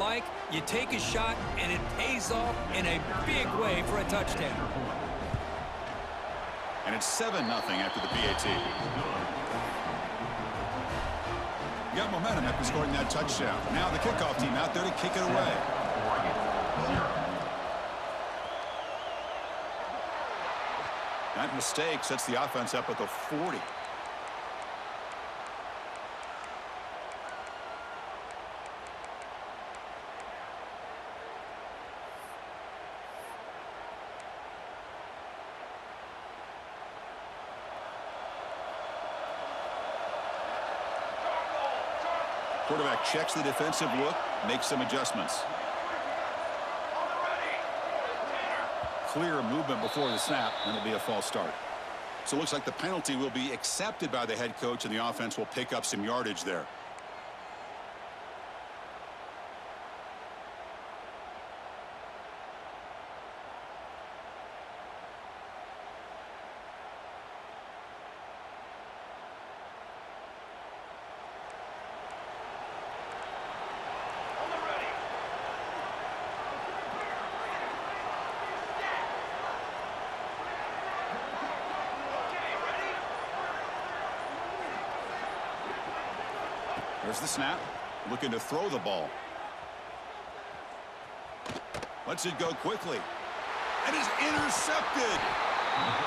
like, you take a shot, and it pays off in a big way for a touchdown. And it's 7-0 after the PAT. Got momentum after scoring that touchdown. Now the kickoff team out there to kick it away. That mistake sets the offense up at the 40. Quarterback checks the defensive look, makes some adjustments. Clear movement before the snap, and it'll be a false start. So it looks like the penalty will be accepted by the head coach, and the offense will pick up some yardage there. There's the snap. Looking to throw the ball. Lets it go quickly. And is intercepted.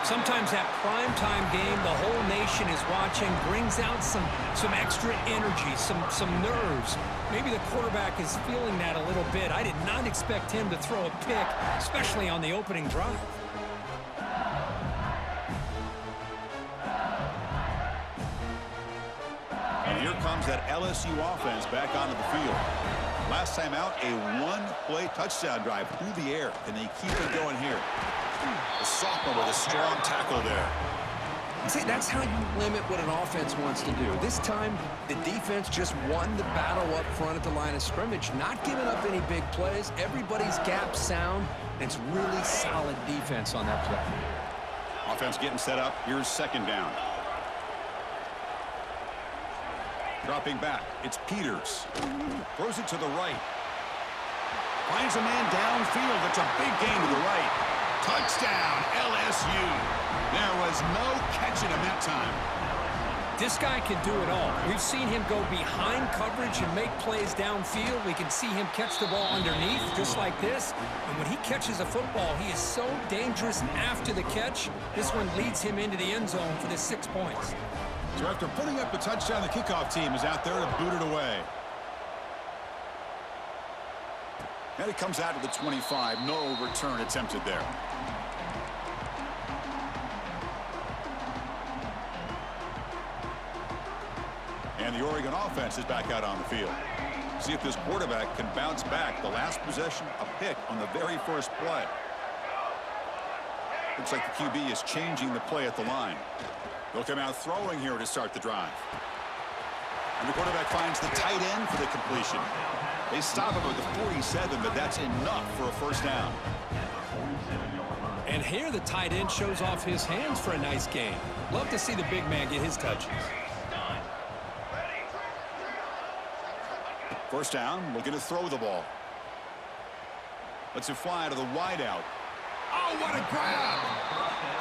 Sometimes that primetime game, the whole nation is watching, brings out some extra energy, some nerves. Maybe the quarterback is feeling that a little bit. I did not expect him to throw a pick, especially on the opening drive. Here comes that LSU offense back onto the field. Last time out, a one-play touchdown drive through the air. Can they keep it going here? The sophomore with a strong tackle there. See, that's how you limit what an offense wants to do. This time, the defense just won the battle up front at the line of scrimmage, not giving up any big plays. Everybody's gap sound, and it's really solid defense on that play. Offense getting set up. Here's second down. Dropping back, it's Peters. Throws it to the right. Finds a man downfield. That's a big gain to the right. Touchdown, LSU. There was no catching him that time. This guy can do it all. We've seen him go behind coverage and make plays downfield. We can see him catch the ball underneath, just like this. And when he catches a football, he is so dangerous after the catch. This one leads him into the end zone for the 6 points. So after putting up the touchdown, the kickoff team is out there to boot it away. And it comes out to the 25. No return attempted there. And the Oregon offense is back out on the field. See if this quarterback can bounce back. The last possession, a pick on the very first play. Looks like the QB is changing the play at the line. They'll come out throwing here to start the drive. And the quarterback finds the tight end for the completion. They stop him at the 47, but that's enough for a first down. And here the tight end shows off his hands for a nice gain. Love to see the big man get his touches. First down, looking to throw the ball. Lets it fly to the wideout. Oh, what a grab!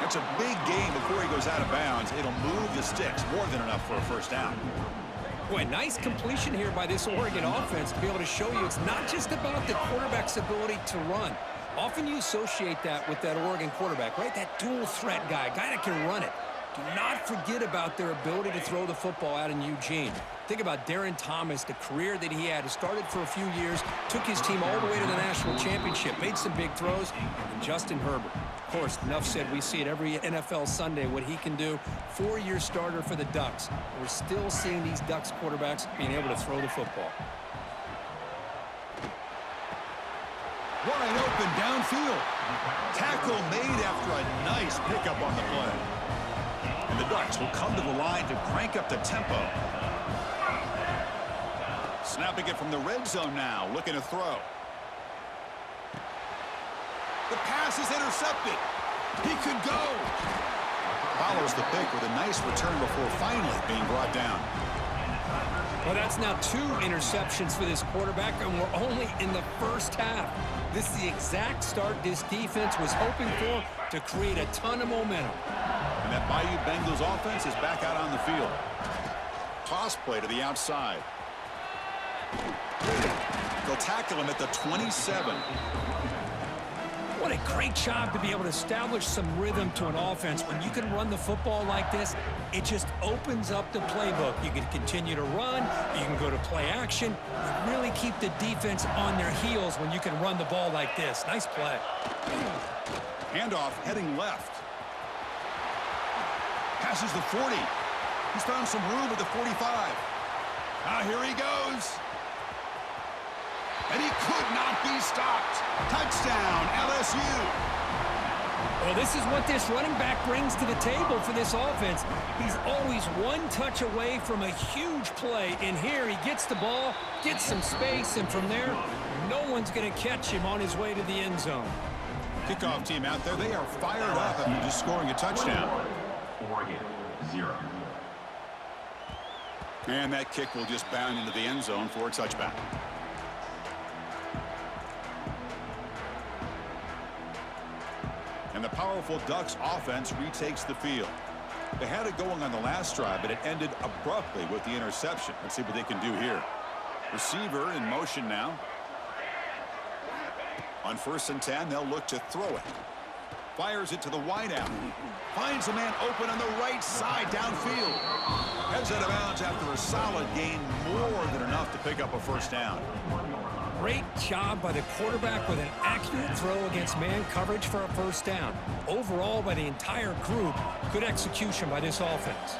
That's a big gain before he goes out of bounds. It'll move the sticks, more than enough for a first down. Boy, nice completion here by this Oregon offense to be able to show you it's not just about the quarterback's ability to run. Often you associate that with that Oregon quarterback, right? That dual threat guy that can run it. Do not forget about their ability to throw the football out in Eugene. Think about Darren Thomas, the career that he had. He started for a few years, took his team all the way to the national championship, made some big throws, and Justin Herbert. Of course, enough said, we see it every NFL Sunday, what he can do. 4-year starter for the Ducks. We're still seeing these Ducks quarterbacks being able to throw the football. Wide open downfield. Tackle made after a nice pickup on the play. And the Ducks will come to the line to crank up the tempo. Snapping it from the red zone now, looking to throw. The pass is intercepted. He could go. Follows the pick with a nice return before finally being brought down. Well, that's now 2 interceptions for this quarterback, and we're only in the first half. This is the exact start this defense was hoping for to create a ton of momentum. And that Bayou Bengals offense is back out on the field. Toss play to the outside. They'll tackle him at the 27. What a great job to be able to establish some rhythm to an offense. When you can run the football like this, it just opens up the playbook. You can continue to run. You can go to play action. You really keep the defense on their heels when you can run the ball like this. Nice play. Handoff heading left. Passes the 40. He's found some room at the 45. Here he goes. And he could not be stopped. Touchdown, LSU. Well, this is what this running back brings to the table for this offense. He's always one touch away from a huge play. And here he gets the ball, gets some space, and from there, no one's going to catch him on his way to the end zone. Kickoff team out there, they are fired up after just scoring a touchdown. Oregon, 0. And that kick will just bound into the end zone for a touchback. And the powerful Ducks offense retakes the field. They had it going on the last drive, but it ended abruptly with the interception. Let's see what they can do here. Receiver in motion now. On 1st and 10, they'll look to throw it. Fires it to the wideout. Finds a man open on the right side downfield. Heads out of bounds after a solid gain, more than enough to pick up a first down. Great job by the quarterback with an accurate throw against man coverage for a first down. Overall, by the entire group, good execution by this offense.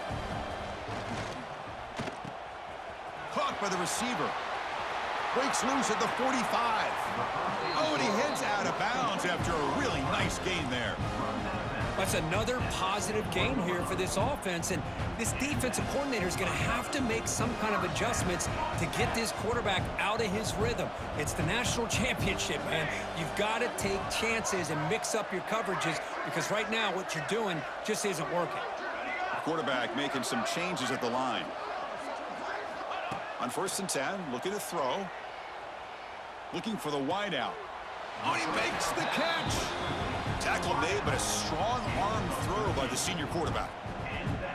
Caught by the receiver. Breaks loose at the 45. Oh, and he heads out of bounds after a really nice gain there. That's another positive game here for this offense, and this defensive coordinator is going to have to make some kind of adjustments to get this quarterback out of his rhythm. It's the national championship, man. You've got to take chances and mix up your coverages because right now what you're doing just isn't working. The quarterback making some changes at the line. On 1st and 10, looking to throw. Looking for the wideout. Oh, he makes the catch. Tackle made, but a strong arm throw by the senior quarterback.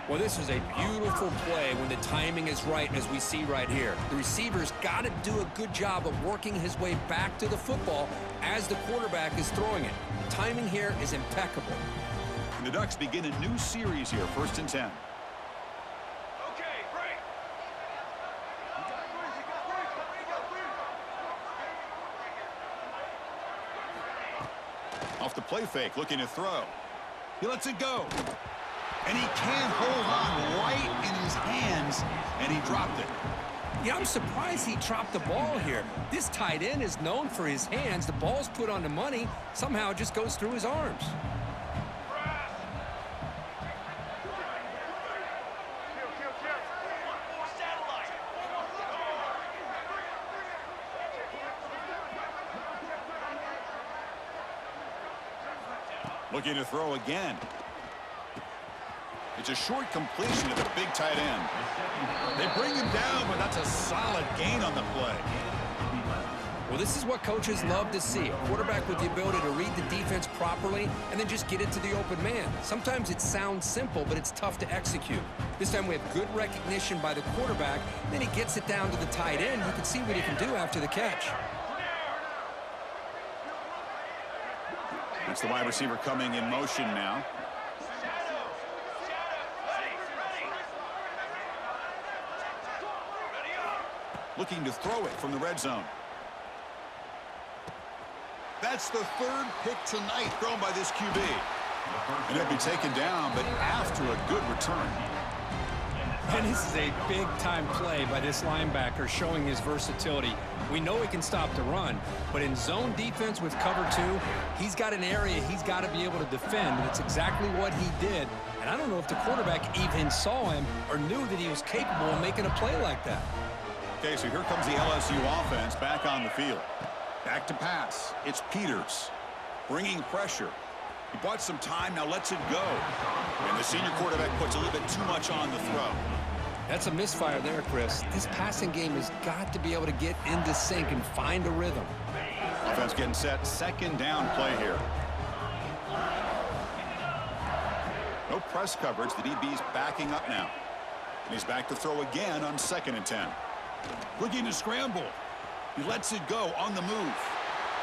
Well, this is a beautiful play when the timing is right, as we see right here. The receiver's got to do a good job of working his way back to the football as the quarterback is throwing it. The timing here is impeccable. And the Ducks begin a new series here, 1st and 10. Off the play fake, looking to throw. He lets it go. And he can't hold on right in his hands, and he dropped it. Yeah, I'm surprised he dropped the ball here. This tight end is known for his hands. The ball's put on the money. Somehow it just goes through his arms. Looking to throw again. It's a short completion to the big tight end. They bring him down, but that's a solid gain on the play. Well, this is what coaches love to see. A quarterback with the ability to read the defense properly and then just get it to the open man. Sometimes it sounds simple, but it's tough to execute. This time we have good recognition by the quarterback. Then he gets it down to the tight end. You can see what he can do after the catch. That's the wide receiver coming in motion now. Looking to throw it from the red zone. That's the 3rd pick tonight thrown by this QB. And he'll be taken down, but after a good return. And this is a big-time play by this linebacker showing his versatility. We know he can stop the run, but in zone defense with cover 2, he's got an area he's got to be able to defend, and it's exactly what he did. And I don't know if the quarterback even saw him or knew that he was capable of making a play like that. Okay, so here comes the LSU offense back on the field. Back to pass. It's Peters bringing pressure. He bought some time, now lets it go. And the senior quarterback puts a little bit too much on the throw. That's a misfire there, Chris. This passing game has got to be able to get into sync and find a rhythm. Offense getting set. Second down play here. No press coverage. The DB's backing up now. And he's back to throw again on 2nd and 10. Looking to scramble. He lets it go on the move.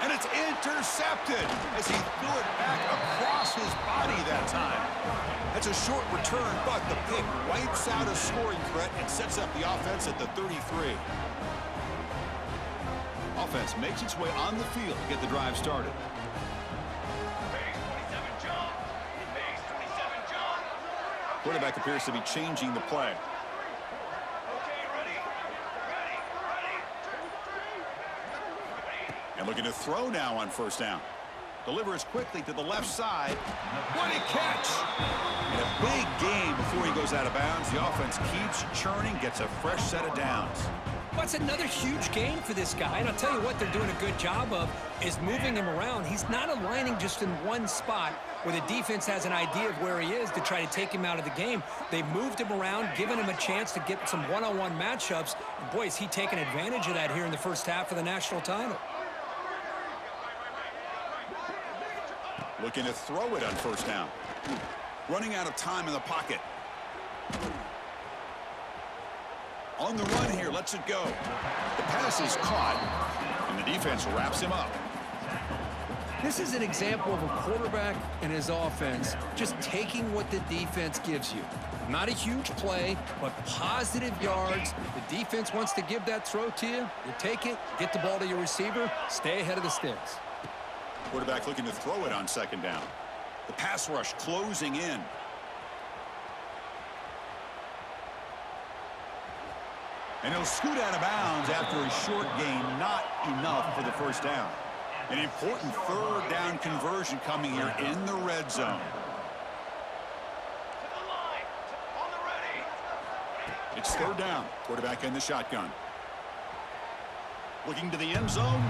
And it's intercepted as he threw it back across his body that time. That's a short return, but the pick wipes out a scoring threat and sets up the offense at the 33. Offense makes its way on the field to get the drive started. Quarterback appears to be changing the play. And looking to throw now on 1st down. Delivers quickly to the left side. What a catch! And a big gain before he goes out of bounds. The offense keeps churning, gets a fresh set of downs. What's another huge game for this guy, and I'll tell you what they're doing a good job of is moving him around. He's not aligning just in one spot where the defense has an idea of where he is to try to take him out of the game. They've moved him around, given him a chance to get some one-on-one matchups. And boy, is he taking advantage of that here in the first half of the national title. Looking to throw it on 1st down. Running out of time in the pocket. On the run here, lets it go. The pass is caught, and the defense wraps him up. This is an example of a quarterback and his offense just taking what the defense gives you. Not a huge play, but positive yards. The defense wants to give that throw to you. You take it, get the ball to your receiver, stay ahead of the sticks. Quarterback looking to throw it on 2nd down. The pass rush closing in. And he'll scoot out of bounds after a short gain. Not enough for the 1st down. An important 3rd down conversion coming here in the red zone. It's 3rd down. Quarterback in the shotgun. Looking to the end zone.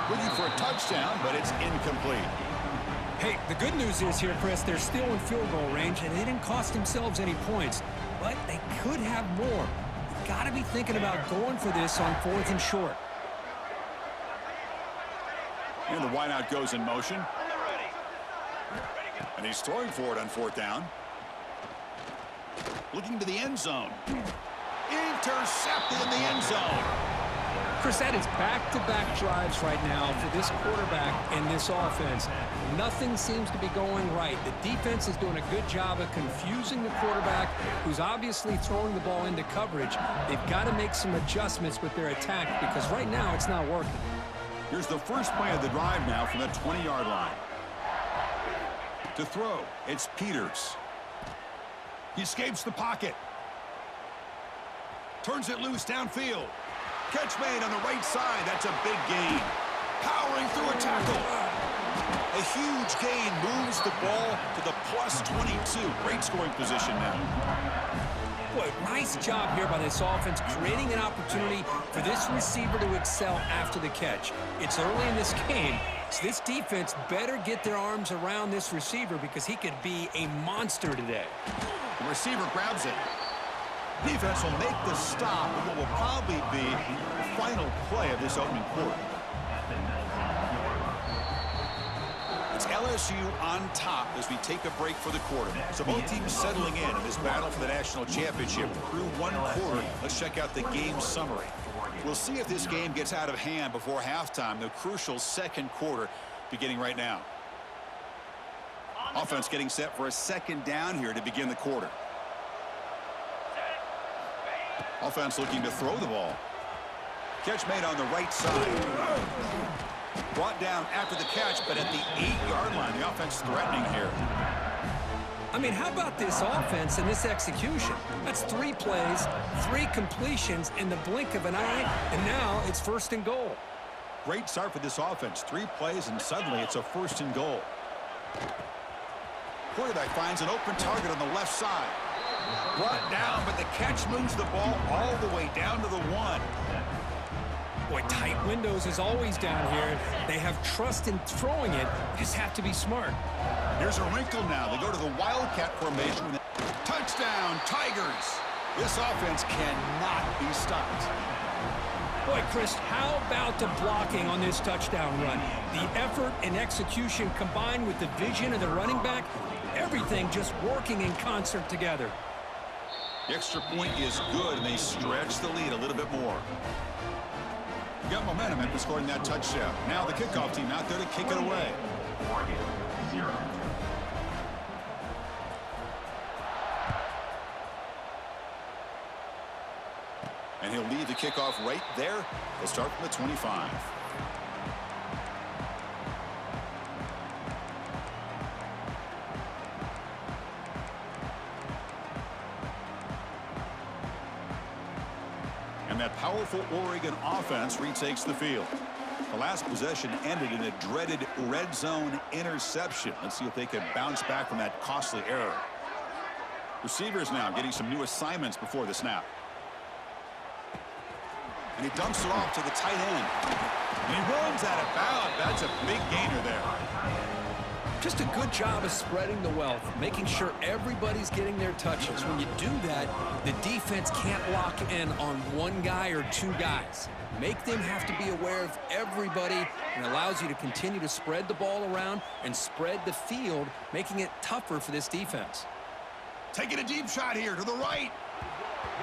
Looking for a touchdown, but it's incomplete. Hey, the good news is here, Chris, they're still in field goal range, and they didn't cost themselves any points. But they could have more. You've got to be thinking about going for this on 4th and short. And the wideout goes in motion. And he's throwing for it on 4th down. Looking to the end zone. Intercepted in the end zone. Chris, that is back-to-back drives right now for this quarterback and this offense. Nothing seems to be going right. The defense is doing a good job of confusing the quarterback, who's obviously throwing the ball into coverage. They've got to make some adjustments with their attack because right now it's not working. Here's the first play of the drive now from the 20-yard line. To throw, it's Peters. He escapes the pocket. Turns it loose downfield. Catch made on the right side. That's a big gain. Powering through a tackle. A huge gain moves the ball to the +22. Great scoring position now. Boy, nice job here by this offense, creating an opportunity for this receiver to excel after the catch. It's early in this game, so this defense better get their arms around this receiver because he could be a monster today. The receiver grabs it. Defense will make the stop with what will probably be the final play of this opening quarter. It's LSU on top as we take a break for the quarter. So both teams settling in this battle for the national championship through one quarter. Let's check out the game summary. We'll see if this game gets out of hand before halftime, the crucial 2nd quarter beginning right now. Offense getting set for a 2nd down here to begin the quarter. Offense looking to throw the ball. Catch made on the right side. Brought down after the catch, but at the 8-yard line. The offense threatening here. I mean, how about this offense and this execution? That's 3 plays, 3 completions in the blink of an eye, and now it's 1st and goal. Great start for this offense. 3 plays, and suddenly it's a 1st and goal. Quarterback finds an open target on the left side. Brought down, but the catch moves the ball all the way down to the 1. Boy, tight windows is always down here. They have trust in throwing it. Just have to be smart. Here's a wrinkle now. They go to the Wildcat formation. Touchdown, Tigers. This offense cannot be stopped. Boy, Chris, how about the blocking on this touchdown run? The effort and execution combined with the vision of the running back, everything just working in concert together. The extra point is good, and they stretch the lead a little bit more. Got momentum after scoring that touchdown. Now the kickoff team out there to kick it away. Oregon, 0. And he'll lead the kickoff right there. They'll start from the 25. And that powerful Oregon offense retakes the field. The last possession ended in a dreaded red zone interception. Let's see if they can bounce back from that costly error. Receivers now getting some new assignments before the snap. And he dumps it off to the tight end. And he runs out of bounds. That's a big gainer there. Just a good job of spreading the wealth, making sure everybody's getting their touches. When you do that, the defense can't lock in on one guy or two guys. Make them have to be aware of everybody, and allows you to continue to spread the ball around and spread the field, making it tougher for this defense. Taking a deep shot here to the right.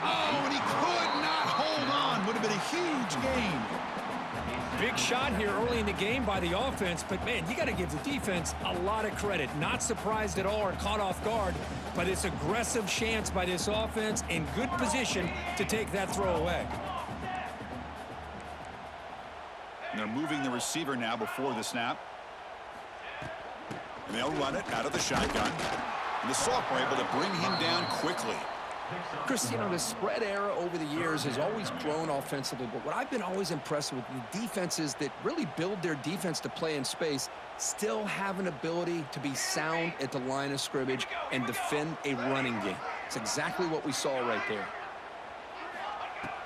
Oh, and he could not hold on. Would have been a huge gain. Big shot here early in the game by the offense, but man, you got to give the defense a lot of credit. Not surprised at all or caught off guard by this aggressive chance by this offense, in good position to take that throw away. And they're moving the receiver now before the snap. And they'll run it out of the shotgun. And the sophomore able to bring him down quickly. Chris, you know, the spread era over the years has always grown offensively, but what I've been always impressed with, the defenses that really build their defense to play in space still have an ability to be sound at the line of scrimmage and defend a running game. It's exactly what we saw right there.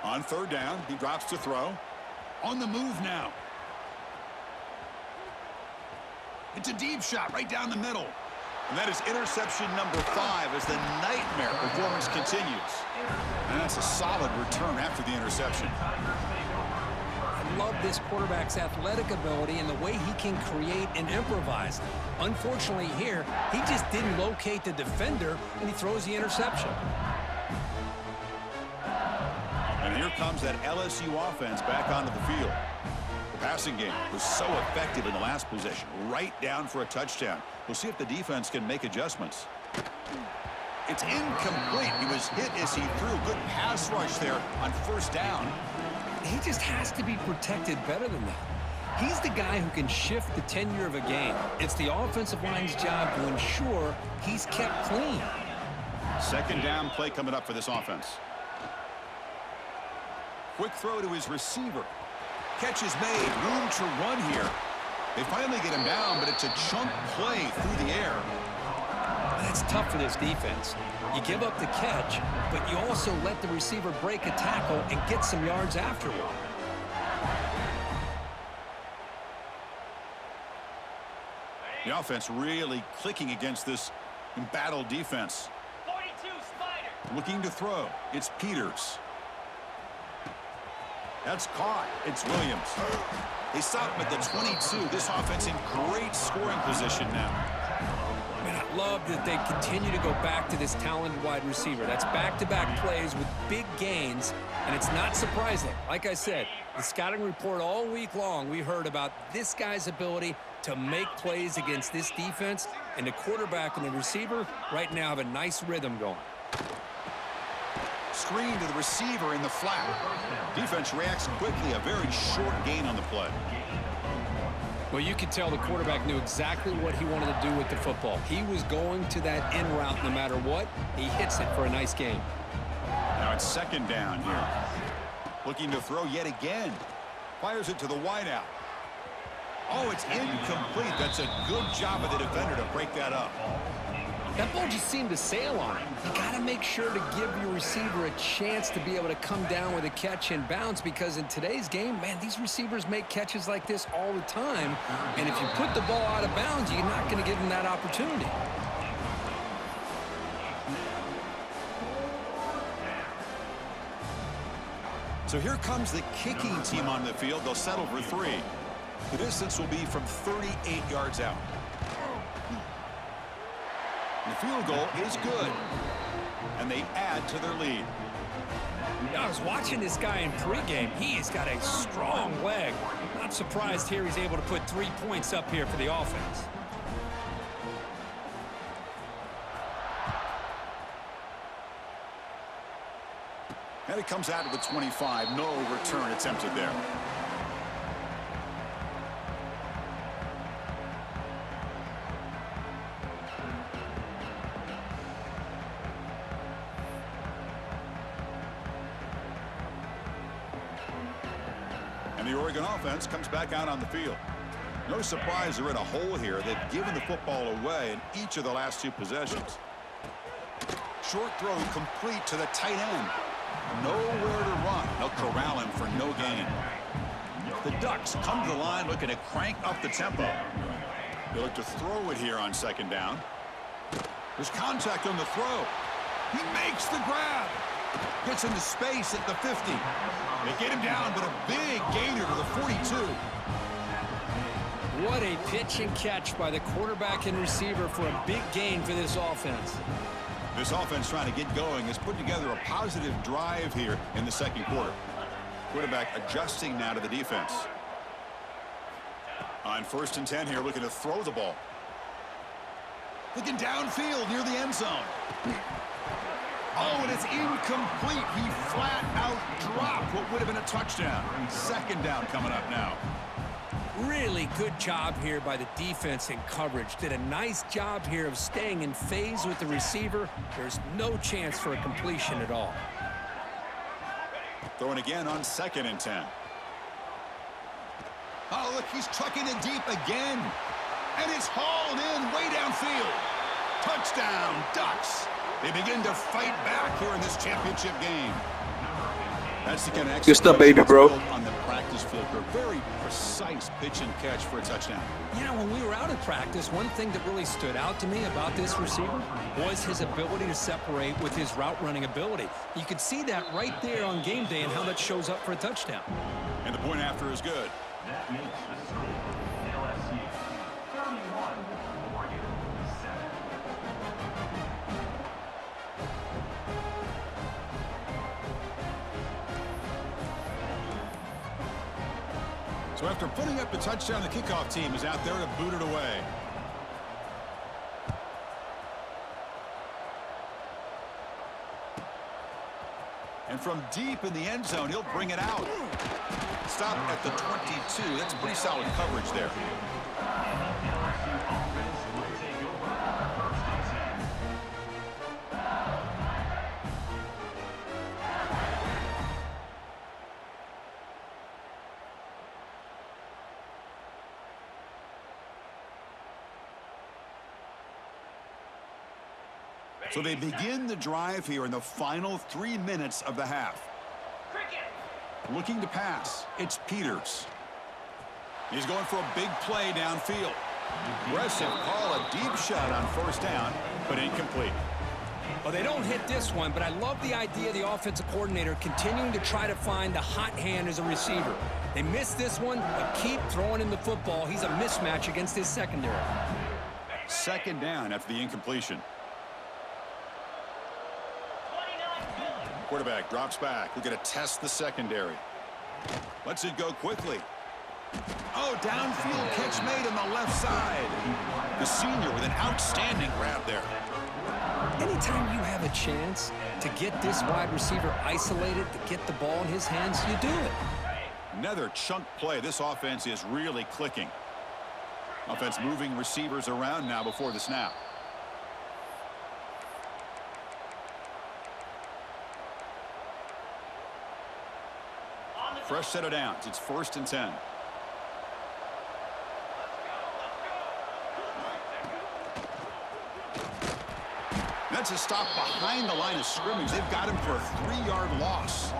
On third down, he drops to throw. On the move now. It's a deep shot right down the middle. And that is interception number 5 as the nightmare performance continues. And that's a solid return after the interception. I love this quarterback's athletic ability and the way he can create and improvise. Unfortunately here, he just didn't locate the defender, and he throws the interception. And here comes that LSU offense back onto the field. The passing game was so effective in the last possession, right down for a touchdown. We'll see if the defense can make adjustments. It's incomplete. He was hit as he threw. Good pass rush there on first down. He just has to be protected better than that. He's the guy who can shift the tenure of a game. It's the offensive line's job to ensure he's kept clean. Second down play coming up for this offense. Quick throw to his receiver. Catch is made. Room to run here. They finally get him down, but it's a chunk play through the air. That's tough for this defense. You give up the catch, but you also let the receiver break a tackle and get some yards afterward. The offense really clicking against this embattled defense. 42, Spider. Looking to throw. It's Peters. That's caught. It's Williams. They stop him at the 22. This offense in great scoring position now. Man, I love that they continue to go back to this talented wide receiver. That's back-to-back plays with big gains, and it's not surprising. Like I said, the scouting report all week long, we heard about this guy's ability to make plays against this defense, and the quarterback and the receiver right now have a nice rhythm going. Screen to the receiver in the flat. Defense reacts quickly. A very short gain on the play. Well, you could tell the quarterback knew exactly what he wanted to do with the football. He was going to that in route no matter what. He hits it for a nice gain. Now it's second down here. Looking to throw yet again. Fires it to the wideout. Oh, it's incomplete. That's a good job of the defender to break that up. That ball just seemed to sail on him. You got to make sure to give your receiver a chance to be able to come down with a catch and bounce, because in today's game, man, these receivers make catches like this all the time. And if you put the ball out of bounds, you're not going to give them that opportunity. So here comes the kicking team on the field. They'll settle for 3. The distance will be from 38 yards out. The field goal is good. And they add to their lead. I was watching this guy in pregame. He's got a strong leg. Not surprised here he's able to put 3 points up here for the offense. And it comes out of the 25. No return attempted there. And the Oregon offense comes back out on the field. No surprise they're in a hole here. They've given the football away in each of the last 2 possessions. Short throw complete to the tight end. Nowhere to run. They'll corral him for no gain. The Ducks come to the line looking to crank up the tempo. They look to throw it here on 2nd down. There's contact on the throw. He makes the grab. Gets into space at the 50. They get him down, but a big gainer to the 42. What a pitch and catch by the quarterback and receiver for a big gain for this offense. This offense trying to get going has put together a positive drive here in the 2nd quarter. Quarterback adjusting now to the defense. On 1st and 10 here, looking to throw the ball. Looking downfield near the end zone. Oh, and it's incomplete. He flat out dropped what would have been a touchdown. 2nd down coming up now. Really good job here by the defense in coverage. Did a nice job here of staying in phase with the receiver. There's no chance for a completion at all. Throwing again on 2nd and 10. Oh, look, he's trucking it deep again. And it's hauled in way downfield. Touchdown, Ducks. They begin to fight back here in this championship game. That's the kind of good stuff, baby, bro. On the practice field, a very precise pitch and catch for a touchdown. You know, when we were out of practice, one thing that really stood out to me about this receiver was his ability to separate with his route running ability. You could see that right there on game day and how that shows up for a touchdown. And the point after is good. That makes the score LSU 31, Oregon 7. So after putting up the touchdown, the kickoff team is out there to boot it away. And from deep in the end zone, he'll bring it out. Stop at the 22. That's pretty solid coverage there. LSU offense will take over 1st and 10. So they begin the drive here in the final 3 minutes of the half. Looking to pass, it's Peters. He's going for a big play downfield. Aggressive call, a deep shot on 1st down, but incomplete. Well, they don't hit this one, but I love the idea of the offensive coordinator continuing to try to find the hot hand as a receiver. They missed this one, but keep throwing him the football. He's a mismatch against his secondary. 2nd down after the incompletion. Quarterback drops back. We're going to test the secondary. Lets it go quickly. Oh, downfield catch made on the left side. The senior with an outstanding grab there. Anytime you have a chance to get this wide receiver isolated, to get the ball in his hands, you do it. Another chunk play. This offense is really clicking. Offense moving receivers around now before the snap. Fresh set of downs. It's 1st and 10. That's a stop behind the line of scrimmage. They've got him for a 3-yard loss.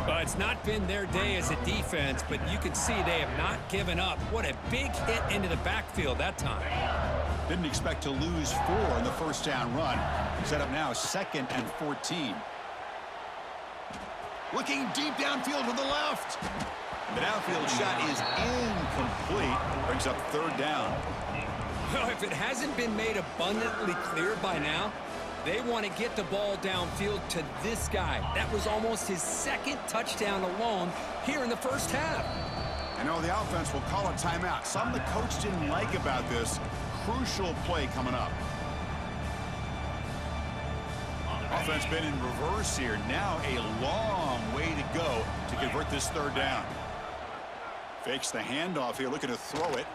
Well, it's not been their day as a defense, but you can see they have not given up. What a big hit into the backfield that time. Didn't expect to lose 4 on the 1st down run. Set up now 2nd and 14. Looking deep downfield to the left. The downfield shot is incomplete. Brings up third down. Well, if it hasn't been made abundantly clear by now, they want to get the ball downfield to this guy. That was almost his second touchdown alone here in the first half. I know the offense will call a timeout. Something the coach didn't like about this. Crucial play coming up. Offense been in reverse here. Now a long way to go to convert this third down. Fakes the handoff here, looking to throw it.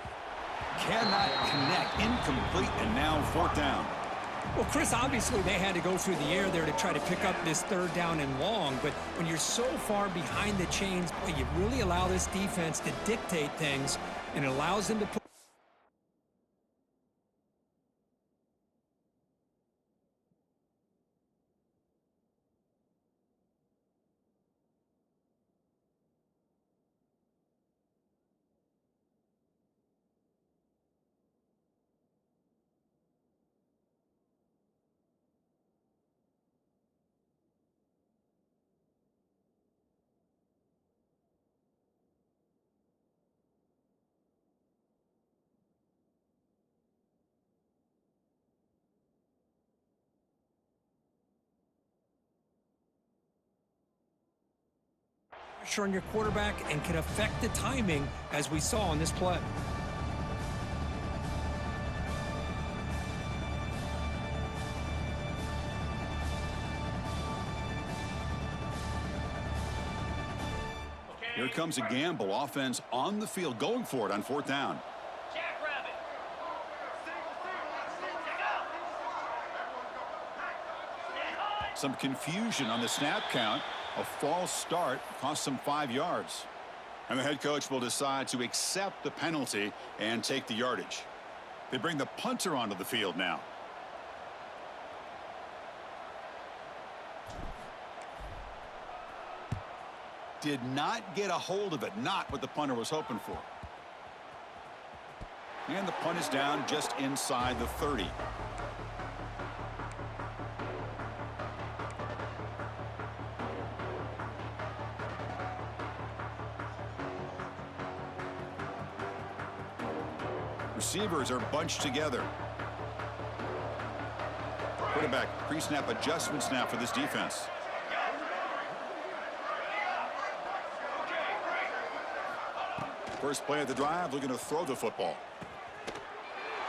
Cannot connect, incomplete, and now fourth down. Well, Chris, obviously they had to go through the air there to try to pick up this third down and long, but when you're so far behind the chains, boy, you really allow this defense to dictate things, and it allows them to put pressure on your quarterback and can affect the timing, as we saw on this play. Here comes a gamble. Offense on the field, going for it on fourth down. Jackrabbit. Some confusion on the snap count. A false start cost them 5 yards. And the head coach will decide to accept the penalty and take the yardage. They bring the punter onto the field now. Did not get a hold of it. Not what the punter was hoping for. And the punt is down just inside the 30. Receivers are bunched together. Quarterback pre-snap adjustment snap for this defense. First play of the drive, looking to throw the football.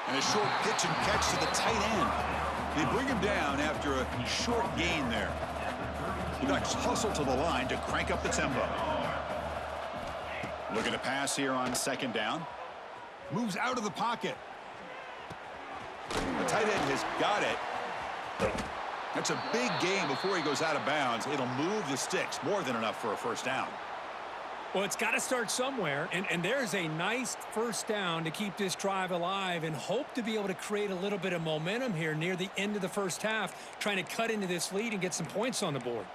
And a short pitch and catch to the tight end. They bring him down after a short gain there. The Ducks hustle to the line to crank up the tempo. Looking to pass here on second down. Moves out of the pocket. The tight end has got it. That's a big gain before he goes out of bounds. It'll move the sticks, more than enough for a first down. Well, it's got to start somewhere, and there's a nice first down to keep this drive alive and hope to be able to create a little bit of momentum here near the end of the first half, trying to cut into this lead and get some points on the board.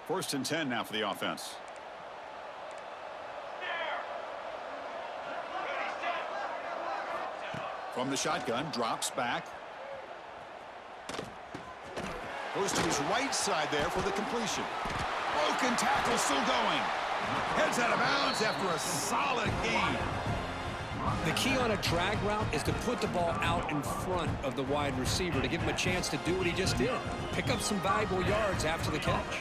First and 10 now for the offense. From the shotgun, drops back. Goes to his right side there for the completion. Broken tackle still going. Heads out of bounds after a solid gain. The key on a drag route is to put the ball out in front of the wide receiver to give him a chance to do what he just did. Pick up some valuable yards after the catch.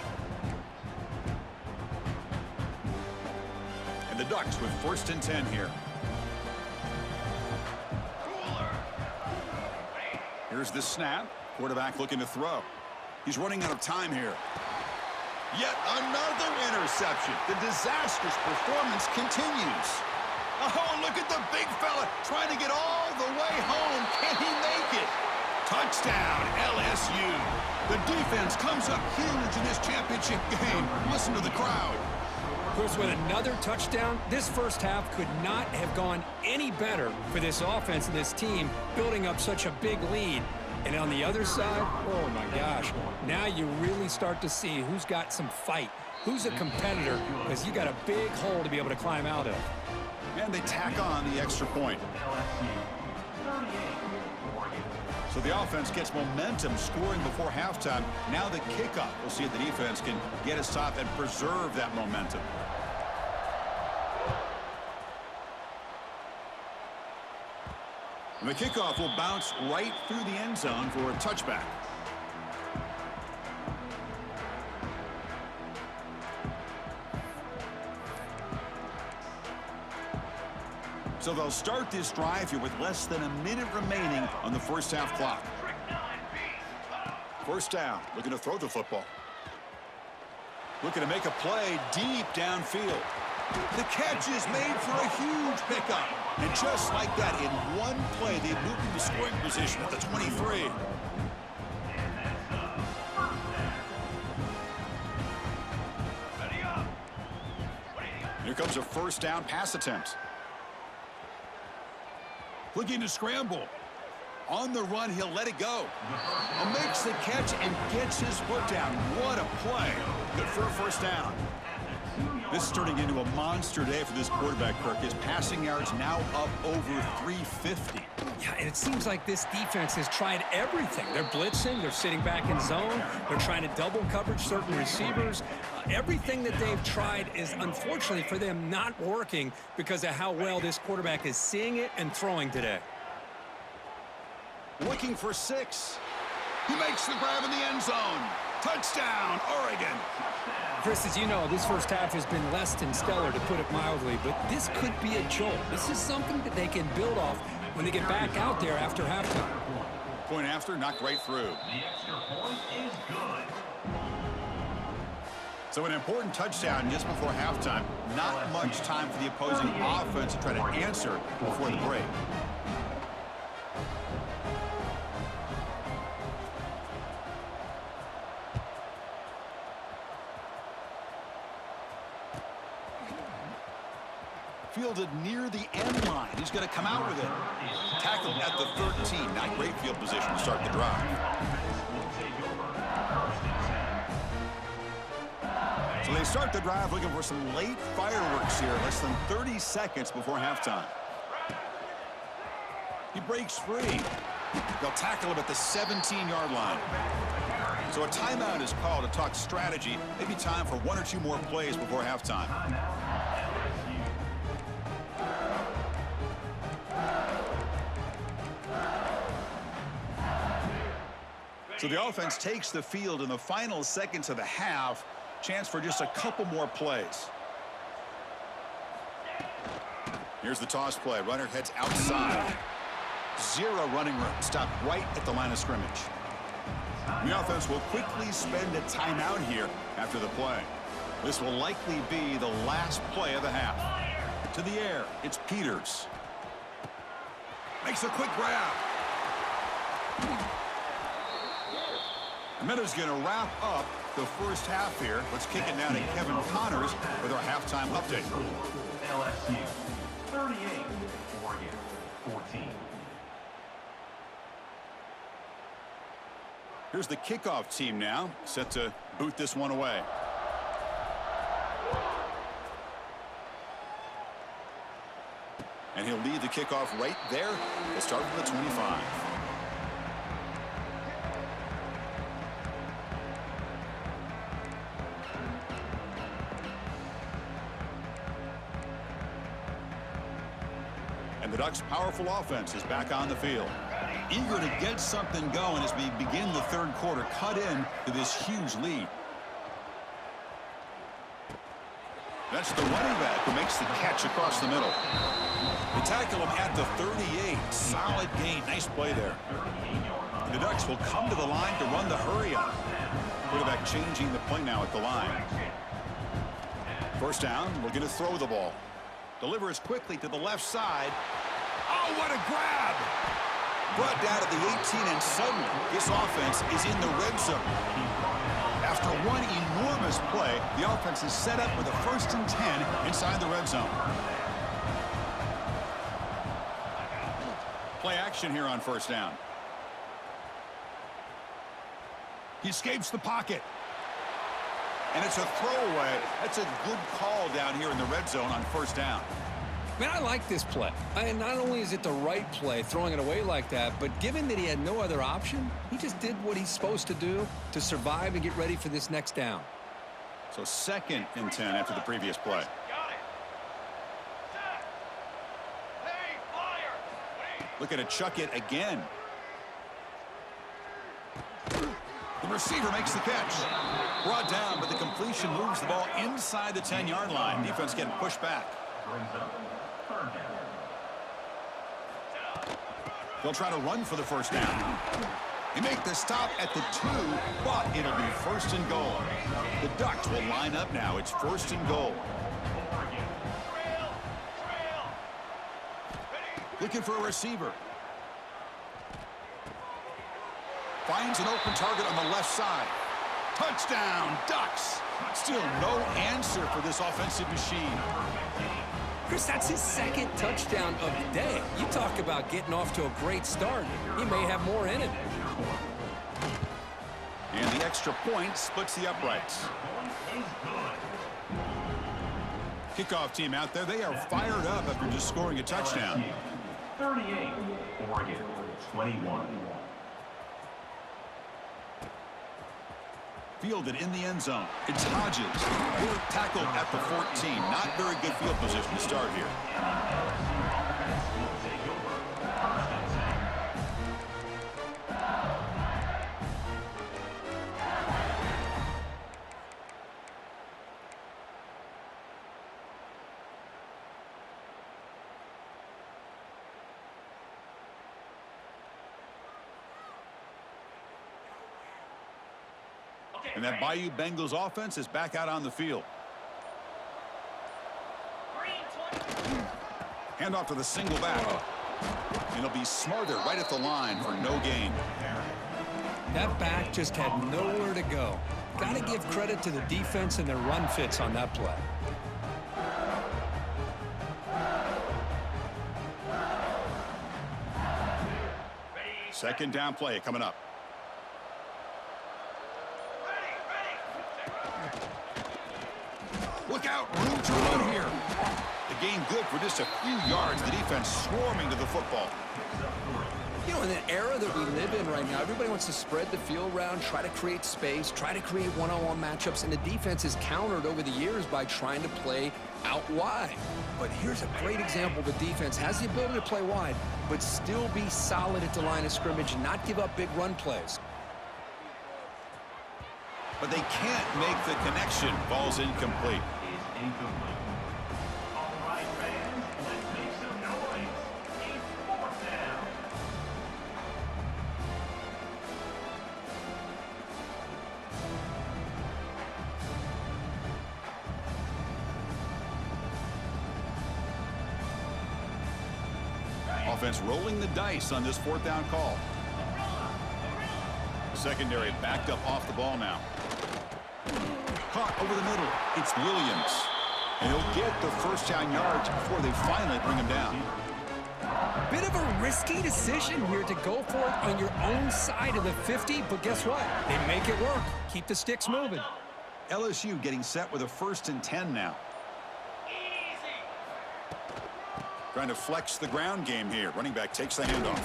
And the Ducks with first and 10 here. Here's the snap. Quarterback looking to throw. He's running out of time here. Yet another interception. The disastrous performance continues. Oh, look at the big fella trying to get all the way home. Can he make it? Touchdown, LSU. The defense comes up huge in this championship game. Listen to the crowd. Of course, with another touchdown, this first half could not have gone any better for this offense and this team, building up such a big lead. And on the other side, oh my gosh, now you really start to see who's got some fight, who's a competitor, because you got a big hole to be able to climb out of. And they tack on the extra point. So the offense gets momentum scoring before halftime. Now the kickoff. We'll see if the defense can get a stop and preserve that momentum. And the kickoff will bounce right through the end zone for a touchback. So they'll start this drive here with less than a minute remaining on the first half clock. First down, looking to throw the football. Looking to make a play deep downfield. The catch is made for a huge pickup. And just like that, in one play, they've moved into scoring position at the 23. Here comes a first down pass attempt. Looking to scramble. On the run, he'll let it go. Makes the catch and gets his foot down. What a play. Good for a first down. This is turning into a monster day for this quarterback, Kirk. His passing yards now up over 350. Yeah, and it seems like this defense has tried everything. They're blitzing, they're sitting back in zone, they're trying to double coverage certain receivers. Everything that they've tried is, unfortunately for them, not working because of how well this quarterback is seeing it and throwing today. Looking for 6. He makes the grab in the end zone. Touchdown, Oregon. Chris, as you know, this first half has been less than stellar, to put it mildly, but this could be a jolt. This is something that they can build off when they get back out there after halftime. Point after, knocked right through. The extra point is good. So an important touchdown just before halftime. Not much time for the opposing offense to try to answer before the break. Fielded near the end line. He's going to come out with it. Tackled at the 13. Not great field position to start the drive. So they start the drive looking for some late fireworks here. Less than 30 seconds before halftime. He breaks free. They'll tackle him at the 17-yard line. So a timeout is called to talk strategy. Maybe time for 1 or 2 more plays before halftime. So the offense takes the field in the final seconds of the half. Chance for just a couple more plays. Here's the toss play. Runner heads outside. 0 running room. Stopped right at the line of scrimmage. The offense will quickly spend a timeout here after the play. This will likely be the last play of the half. To the air, it's Peters. Makes a quick grab. Meadows going to wrap up the first half here. Let's kick it now to Kevin Connors with our halftime update. LSU 38, Oregon 14. Here's the kickoff team now, set to boot this one away. And he'll lead the kickoff right there. They'll start from the 25. And the Ducks' powerful offense is back on the field. Eager to get something going as we begin the third quarter. Cut in to this huge lead. That's the running back who makes the catch across the middle. They tackle him at the 38. Solid gain. Nice play there. The Ducks will come to the line to run the hurry up. Quarterback changing the play now at the line. First down, we're going to throw the ball. Delivers quickly to the left side. Oh, what a grab! Brought down at the 18, and suddenly this offense is in the red zone. After one enormous play, the offense is set up with a 1st and 10 inside the red zone. Play action here on first down. He escapes the pocket. And it's a throwaway. That's a good call down here in the red zone on first down. Man, I like this play. And not only is it the right play, throwing it away like that, but given that he had no other option, he just did what he's supposed to do to survive and get ready for this next down. So 2nd and 10 after the previous play. Got it. Set. Hey, fire. Looking to chuck it again. The receiver makes the catch. Brought down, but the completion moves the ball inside the 10-yard line. Defense getting pushed back. They'll try to run for the first down. They make the stop at the 2, but it'll be 1st and goal. The Ducks will line up now. It's 1st and goal. Looking for a receiver. Finds an open target on the left side. Touchdown, Ducks. Still no answer for this offensive machine. Chris, that's his 2nd touchdown of the day. You talk about getting off to a great start. He may have more in it. And the extra point splits the uprights. Kickoff team out there. They are fired up after just scoring a touchdown. 38, Oregon, 21. Fielded in the end zone. It's Hodges. We're tackled at the 14. Not very good field position to start here. And that Bayou Bengals offense is back out on the field. Hand off to the single back. And it'll be Smarter right at the line for no gain. That back just had nowhere to go. Got to give credit to the defense and their run fits on that play. Second down play coming up. Look out, room to run here. The gain good for just a few yards. The defense swarming to the football. You know, in an era that we live in right now, everybody wants to spread the field around, try to create space, try to create one-on-one matchups, and the defense is countered over the years by trying to play out wide. But here's a great example. The defense has the ability to play wide, but still be solid at the line of scrimmage and not give up big run plays. But they can't make the connection. Ball's incomplete. Is incomplete. All right, fans, let's make some noise. It's 4th down. Offense rolling the dice on this 4th down call. Secondary backed up off the ball now. Caught over the middle. It's Williams. And he'll get the first down yards before they finally bring him down. Bit of a risky decision here to go for it on your own side of the 50, but guess what? They make it work. Keep the sticks moving. LSU getting set with a 1st and 10 now. Trying to flex the ground game here. Running back takes the handoff.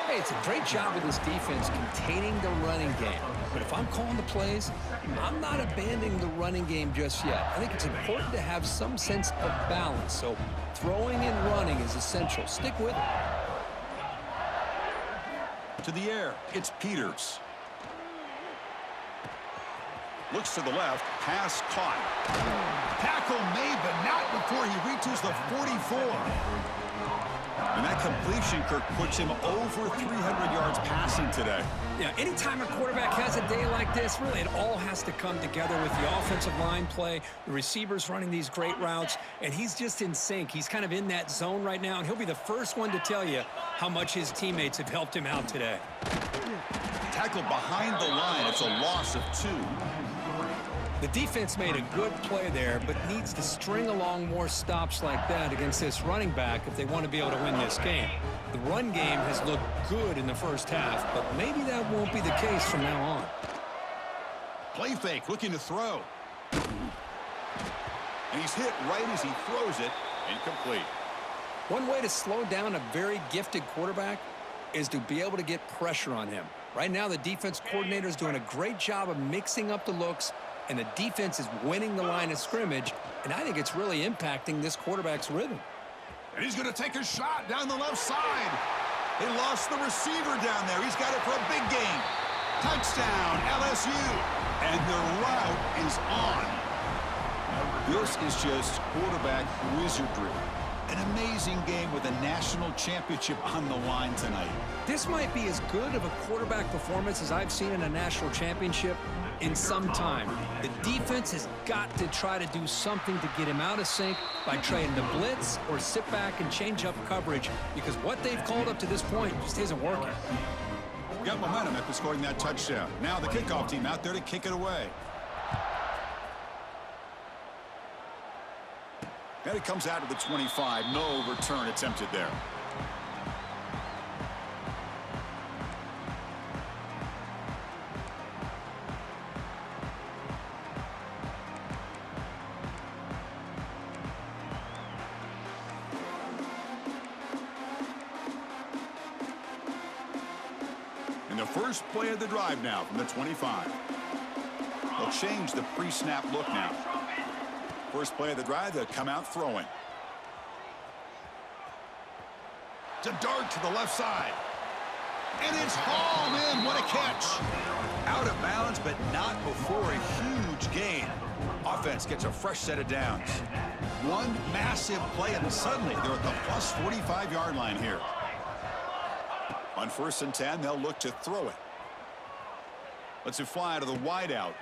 Hey, it's a great job of this defense containing the running game. But if I'm calling the plays, I'm not abandoning the running game just yet. I think it's important to have some sense of balance. So throwing and running is essential. Stick with it. To the air, it's Peters. Looks to the left, pass caught. Tackle made, but not before he reaches the 44. And that completion, Kirk, puts him over 300 yards passing today. Yeah, anytime a quarterback has a day like this, really it all has to come together with the offensive line play, the receivers running these great routes, and he's just in sync. He's kind of in that zone right now, and he'll be the first one to tell you how much his teammates have helped him out today. Tackled behind the line. It's a loss of 2. The defense made a good play there, but needs to string along more stops like that against this running back if they want to be able to win this game. The run game has looked good in the first half, but maybe that won't be the case from now on. Play fake, looking to throw. And he's hit right as he throws it, Incomplete. One way to slow down a very gifted quarterback is to be able to get pressure on him. Right now, the defense coordinator is doing a great job of mixing up the looks, and the defense is winning the line of scrimmage, and I think it's really impacting this quarterback's rhythm. And he's going to take a shot down the left side. They lost the receiver down there. He's got it for a big gain. Touchdown, LSU. And the route is on. This is just quarterback wizardry. An amazing game with a national championship on the line tonight. This might be as good of a quarterback performance as I've seen in a national championship in some time. The defense has got to try to do something to get him out of sync by trying to blitz or sit back and change up coverage, because what they've called up to this point just isn't working. Got momentum after scoring that touchdown. Now the kickoff team out there to kick it away. And it comes out to the 25. No return attempted there. And the first play of the drive now from the 25. They'll change the pre-snap look now. First play of the drive, they'll come out throwing. It's a dart to the left side. And it's hauled in. What a catch. Out of bounds, but not before a huge gain. Offense gets a fresh set of downs. One massive play, and suddenly they're at the plus 45-yard line here. On 1st and 10, they'll look to throw it. Let's it fly to the wideout.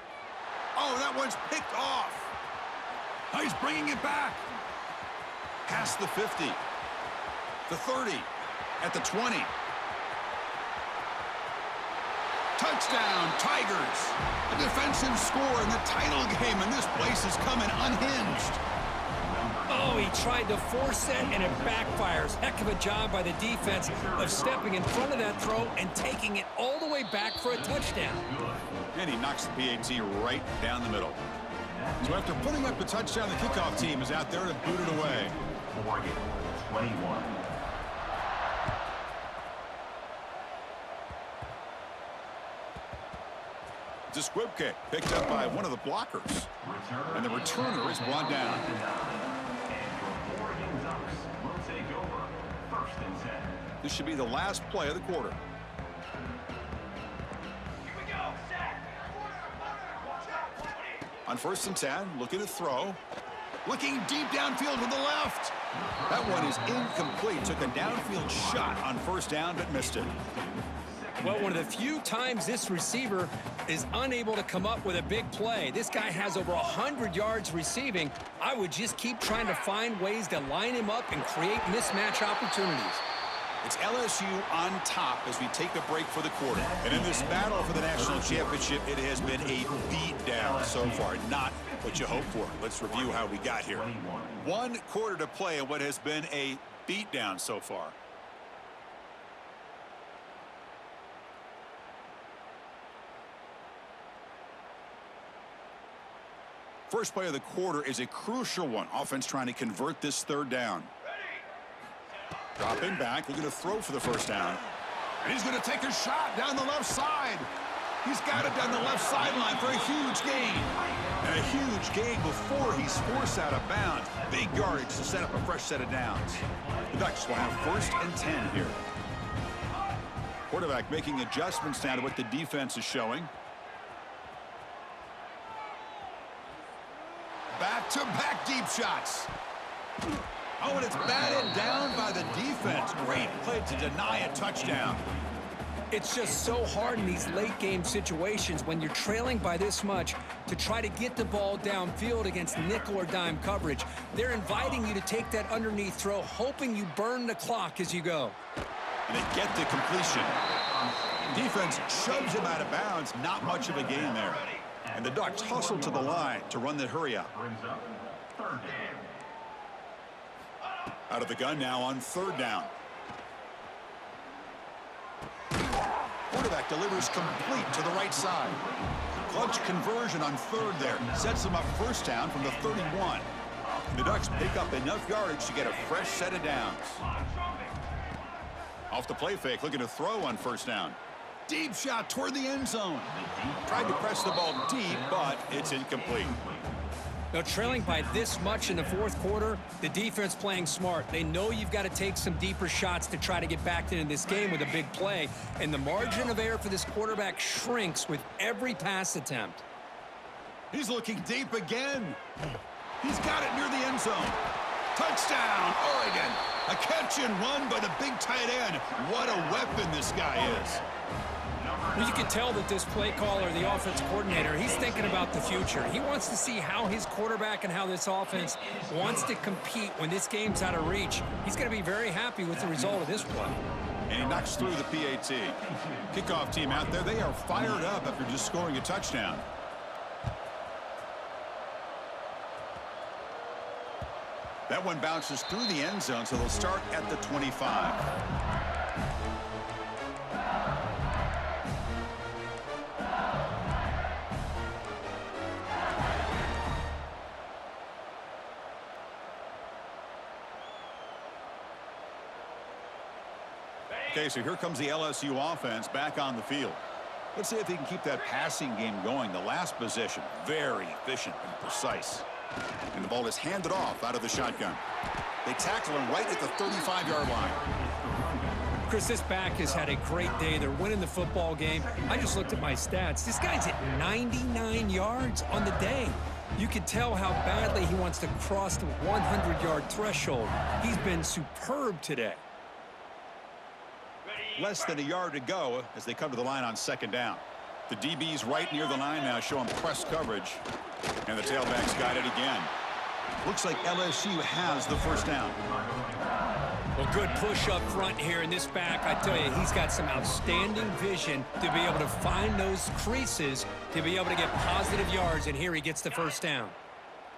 Oh, that one's picked off. Oh, he's bringing it back. Past the 50. The 30. At the 20. Touchdown, Tigers. A defensive score in the title game, and this place is coming unhinged. Oh, he tried to force it, and it backfires. Heck of a job by the defense of stepping in front of that throw and taking it all the way back for a touchdown. And he knocks the PAT right down the middle. So after putting up the touchdown, the kickoff team is out there to boot it away. Oregon, 21. It's a squib kick picked up by one of the blockers. And the returner is brought down. And your Oregon Ducks will take over 1st and 10. This should be the last play of the quarter. Here we go. Set. On 1st and 10, looking to throw. Looking deep downfield to the left. That one is incomplete. Took a downfield shot on 1st down, but missed it. Well, one of the few times this receiver is unable to come up with a big play. This guy has over 100 yards receiving. I would just keep trying to find ways to line him up and create mismatch opportunities. It's LSU on top as we take a break for the quarter. And in this battle for the national championship, it has been a beatdown so far. Not what you hoped for. Let's review how we got here. 1 quarter to play in what has been a beatdown so far. First play of the quarter is a crucial one. Offense trying to convert this 3rd down. Dropping back, looking to throw for the 1st down. And he's going to take a shot down the left side. He's got it down the left sideline for a huge gain. And a huge gain before he's forced out of bounds. Big yardage to set up a fresh set of downs. The Ducks will have 1st and 10 here. Quarterback making adjustments now to what the defense is showing. Back-to-back deep shots. Oh, and it's batted down by the defense. Great play to deny a touchdown. It's just so hard in these late game situations when you're trailing by this much to try to get the ball downfield against nickel or dime coverage. They're inviting you to take that underneath throw, hoping you burn the clock as you go. And they get the completion. Defense shoves him out of bounds. Not much of a gain there. And the Ducks hustle to the line to run the hurry up. Brings up 3rd down. Out of the gun now on 3rd down. Quarterback delivers complete to the right side. Clutch conversion on 3rd there. Sets him up 1st down from the 31. The Ducks pick up enough yardage to get a fresh set of downs. Off the play fake, looking to throw on first down. Deep shot toward the end zone. Tried to press the ball deep, but it's incomplete. Now, trailing by this much in the fourth quarter, the defense playing smart. They know you've got to take some deeper shots to try to get back into this game with a big play, and the margin of error for this quarterback shrinks with every pass attempt. He's looking deep again. He's got it near the end zone. Touchdown, Oregon. A catch and run by the big tight end. What a weapon this guy is. Well, you can tell that this play caller, the offense coordinator, he's thinking about the future. He wants to see how his quarterback and how this offense wants to compete when this game's out of reach. He's going to be very happy with the result of this play. And he knocks through the PAT. Kickoff team out there, they are fired up after just scoring a touchdown. That one bounces through the end zone, so they'll start at the 25. Okay, so here comes the LSU offense back on the field. Let's see if they can keep that passing game going. The last possession, very efficient and precise. And the ball is handed off out of the shotgun. They tackle him right at the 35-yard line. Chris, this back has had a great day. They're winning the football game. I just looked at my stats. This guy's at 99 yards on the day. You can tell how badly he wants to cross the 100-yard threshold. He's been superb today. Less than a yard to go as they come to the line on second down. The DB's right near the line now, showing press coverage. And the tailback's got it again. Looks like LSU has the first down. Well, good push up front here in this back. I tell you, he's got some outstanding vision to be able to find those creases, to be able to get positive yards, and here he gets the first down.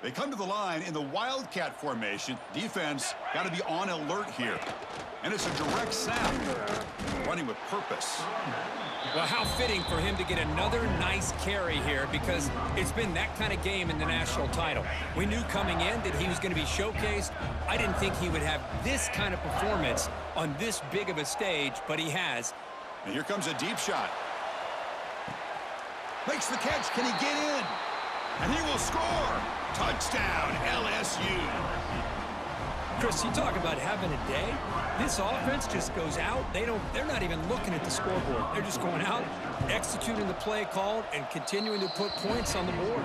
They come to the line in the Wildcat formation. Defense got to be on alert here. And it's a direct snap. Running with purpose. Well, how fitting for him to get another nice carry here, because it's been that kind of game in the national title. We knew coming in that he was going to be showcased. I didn't think he would have this kind of performance on this big of a stage, but he has. And here comes a deep shot. Makes the catch. Can he get in? And he will score. Touchdown, LSU. Chris, you talk about having a day. This offense just goes out. They're not even looking at the scoreboard. They're just going out, executing the play called, and continuing to put points on the board.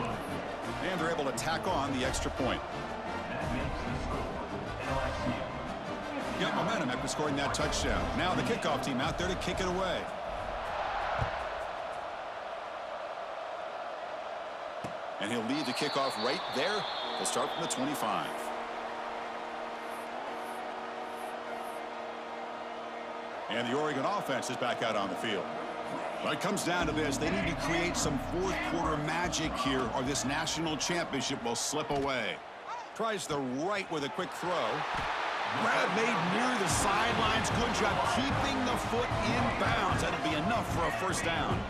And they're able to tack on the extra point. Got momentum after scoring that touchdown. Now the kickoff team out there to kick it away. And he'll lead the kickoff right there. They'll start from the 25. And the Oregon offense is back out on the field. Well, it comes down to this. They need to create some fourth quarter magic here, or this national championship will slip away. Tries the right with a quick throw. Grab made near the sidelines. Good job keeping the foot in bounds. That'll be enough for a first down.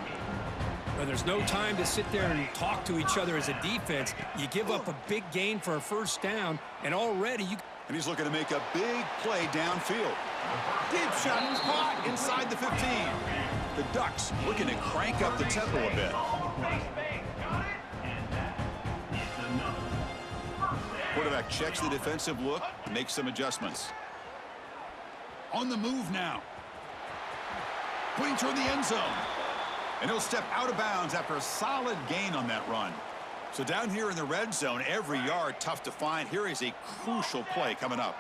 Well, there's no time to sit there and talk to each other as a defense. You give up a big gain for a first down, and already you... And he's looking to make a big play downfield. Deep shot caught inside the 15. The Ducks looking to crank up the tempo a bit. Quarterback checks the defensive look, makes some adjustments. On the move now. Pointing toward the end zone. And he'll step out of bounds after a solid gain on that run. So down here in the red zone, every yard tough to find. Here is a crucial play coming up.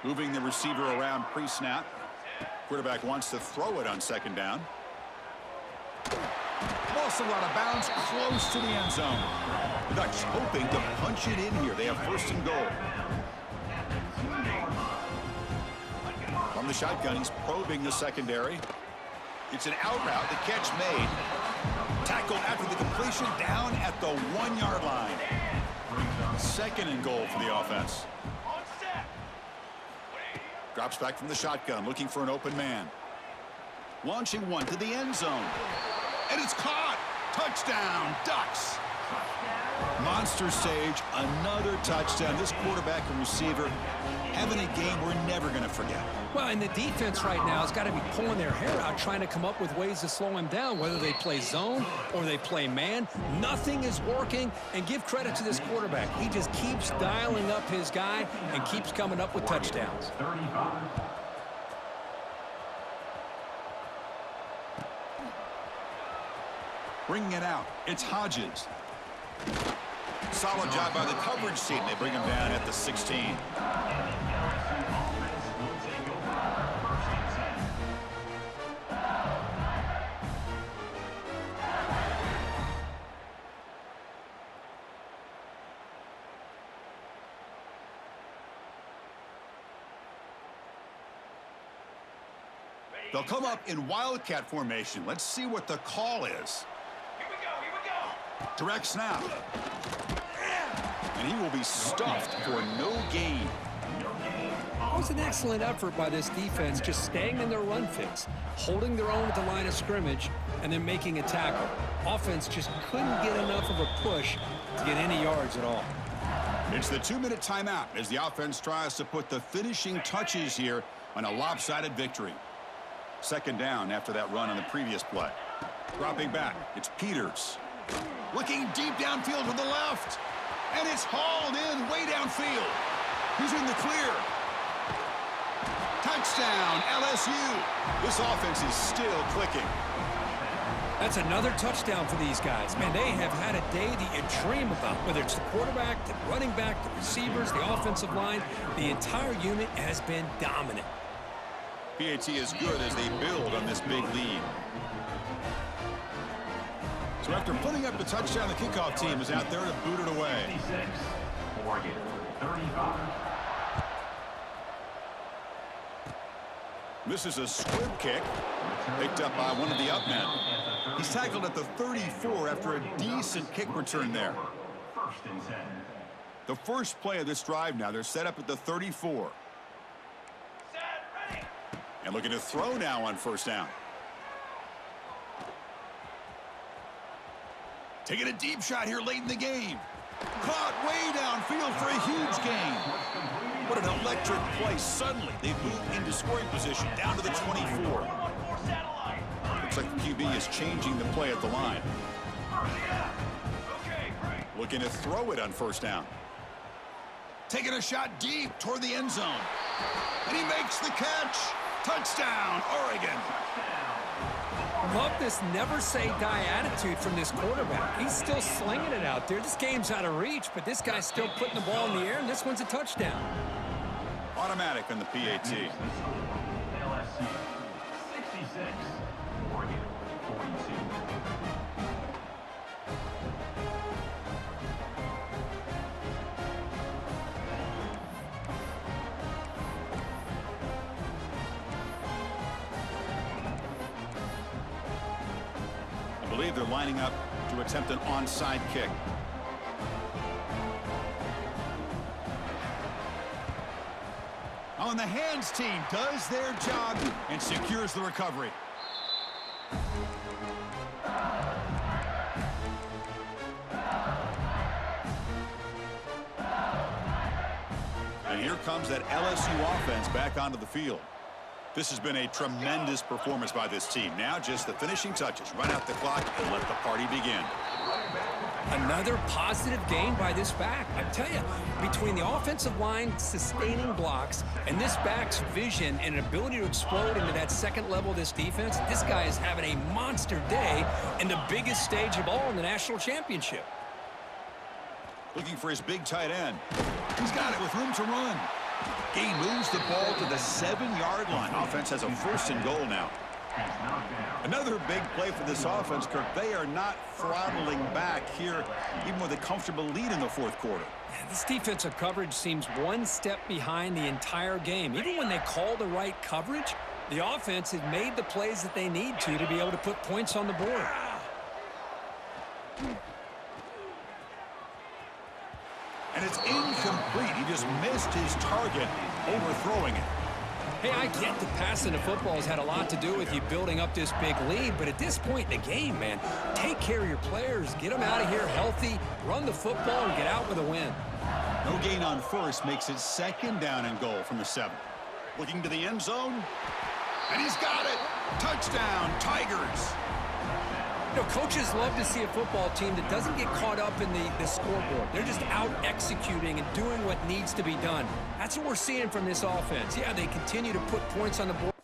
Moving the receiver around pre-snap. Quarterback wants to throw it on second down. Ball still out of bounds, close to the end zone. The Ducks hoping to punch it in here. They have first and goal. From the shotgun, he's probing the secondary. It's an out route. The catch made. Tackled after the completion, down at the 1-yard line. Second and goal for the offense. Drops back from the shotgun, looking for an open man. Launching one to the end zone. And it's caught. Touchdown, Ducks. Monster Sage, another touchdown. This quarterback and receiver having a game we're never going to forget. Well, and the defense right now has got to be pulling their hair out trying to come up with ways to slow him down, whether they play zone or they play man. Nothing is working, and give credit to this quarterback. He just keeps dialing up his guy and keeps coming up with touchdowns. 35. Bringing it out, it's Hodges. Solid job by the coverage team. They bring him down at the 16. They'll come up in Wildcat formation. Let's see what the call is. Here we go. Direct snap. And he will be stuffed for no gain. It was an excellent effort by this defense, just staying in their run fix, holding their own at the line of scrimmage, and then making a tackle. Offense just couldn't get enough of a push to get any yards at all. It's the 2-minute timeout as the offense tries to put the finishing touches here on a lopsided victory. Second down after that run on the previous play. Dropping back, it's Peters. Looking deep downfield to the left. And it's hauled in way downfield. He's in the clear. Touchdown, LSU. This offense is still clicking. That's another touchdown for these guys. Man, they have had a day that you dream about, whether it's the quarterback, the running back, the receivers, the offensive line. The entire unit has been dominant. PAT is good as they build on this big lead. So after putting up the touchdown, the kickoff team is out there to boot it away. 56. Oregon 35. This is a squib kick picked up by one of the up men. He's tackled at the 34 after a decent kick return there. First and 10. The first play of this drive now, they're set up at the 34. Set, ready. And looking to throw now on first down. Taking a deep shot here late in the game. Caught way downfield for a huge gain. What an electric play. Suddenly, they move into scoring position down to the 24. 1-4 satellite. Looks like the QB is changing the play at the line. Okay, great. Looking to throw it on first down. Taking a shot deep toward the end zone. And he makes the catch. Touchdown, Oregon. Love this never-say-die attitude from this quarterback. He's still slinging it out there. This game's out of reach, but this guy's still putting the ball in the air, and this one's a touchdown. Automatic on the PAT. LSU 66. Oregon 42. I believe they're lining up to attempt an onside kick. On the hands team does their job and secures the recovery. And here comes that LSU offense back onto the field. This has been a tremendous performance by this team. Now just the finishing touches. Run out the clock and let the party begin. Another positive gain by this back. I tell you, between the offensive line sustaining blocks and this back's vision and ability to explode into that second level of this defense, this guy is having a monster day in the biggest stage of all in the national championship. Looking for his big tight end. He's got it with room to run. Gain moves the ball to the 7-yard line. Offense has a first and goal now. Another big play for this offense, Kirk. They are not throttling back here, even with a comfortable lead in the fourth quarter. This defensive coverage seems one step behind the entire game. Even when they call the right coverage, the offense has made the plays that they need to be able to put points on the board. And it's incomplete. He just missed his target, overthrowing it. Hey, I get that passing the football has had a lot to do with you building up this big lead, but at this point in the game, man, take care of your players, get them out of here healthy, run the football, and get out with a win. No gain on first makes it second down and goal from the 7. Looking to the end zone. And he's got it. Touchdown, Tigers. You know, coaches love to see a football team that doesn't get caught up in the scoreboard. They're just out executing and doing what needs to be done. That's what we're seeing from this offense. Yeah, they continue to put points on the board.